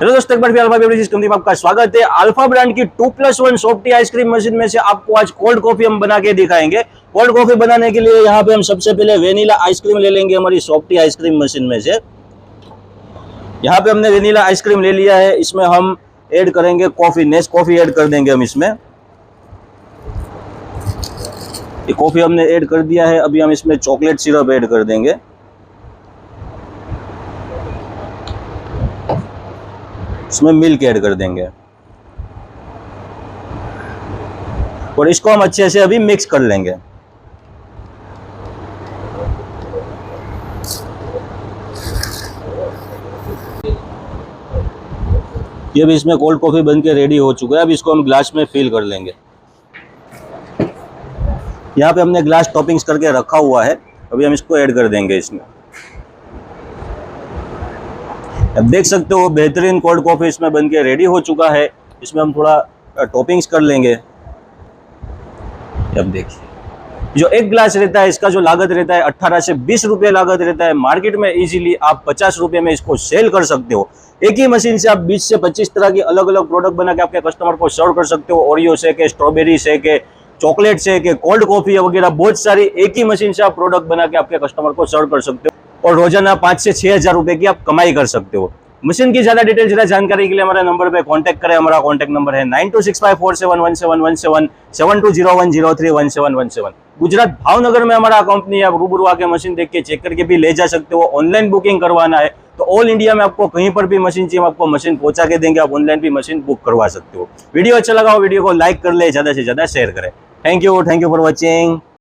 Hello दोस्तों, एक बार फिर अल्फा बेवरेजेस कंपनी में आपका स्वागत है। अल्फा ब्रांड की 2+1 सॉफ्ट टी आइसक्रीम मशीन में से आपको आज कोल्ड कॉफी हम बना के दिखाएंगे। कोल्ड कॉफी बनाने के लिए यहाँ पे हम सबसे पहले वेनिला आइसक्रीम ले लेंगे हमारी सॉफ्ट टी आइसक्रीम मशीन में से। यहाँ पे हमने वेनिला आइसक्रीम ले लिया है। इसमें हम ऐड करेंगे कॉफी, नेस्कॉफी ऐड कर देंगे हम इसमें। ये कॉफी हमने ऐड कर दिया है। अभी हम इसमें चॉकलेट सिरप ऐड कर देंगे। इसमें मिल्क ऐड कर देंगे और इसको हम अच्छे से अभी मिक्स कर लेंगे। ये भी इसमें कोल्ड कॉफी बन के रेडी हो चुका है। अब इसको हम ग्लास में फिल कर लेंगे। यहाँ पे हमने ग्लास टॉपिंग्स करके रखा हुआ है। अभी हम इसको ऐड कर देंगे इसमें। अब देख सकते हो बेहतरीन कोल्ड कॉफी इसमें बन के रेडी हो चुका है। इसमें हम थोड़ा टॉपिंग्स कर लेंगे। अब देखिए, जो एक ग्लास रहता है इसका जो लागत रहता है 18 से 20 रुपये लागत रहता है। मार्केट में इजीली आप 50 रुपये में इसको सेल कर सकते हो। एक ही मशीन से आप 20 से 25 तरह की अलग अलग प्रोडक्ट बना के आपके कस्टमर को सर्व कर सकते हो। ओरियो से के स्ट्रॉबेरी से के चॉकलेट से के कोल्ड कॉफी वगैरह बहुत सारी एक ही मशीन से आप प्रोडक्ट बना के आपके कस्टमर को सर्व कर सकते हो और रोजाना 5 से 6 हज़ार रुपए की आप कमाई कर सकते हो। मशीन की ज्यादा डिटेल, ज्यादा जानकारी के लिए हमारे नंबर पे कांटेक्ट करें। हमारा कांटेक्ट नंबर है 9265471717 7201031717। गुजरात भावनगर में हमारा कंपनी है। आप रूबरू आके मशीन देख के चेक करके भी ले जा सकते हो। ऑनलाइन बुकिंग करवाना है तो ऑल इंडिया में आपको कहीं पर भी मशीन चाहिए, हम आपको मशीन पहुंचा के देंगे। आप ऑनलाइन भी मशीन बुक करवा सकते हो। वीडियो अच्छा लगा हो वीडियो को लाइक कर ले, ज्यादा से ज्यादा शेयर करें। Thank you for watching.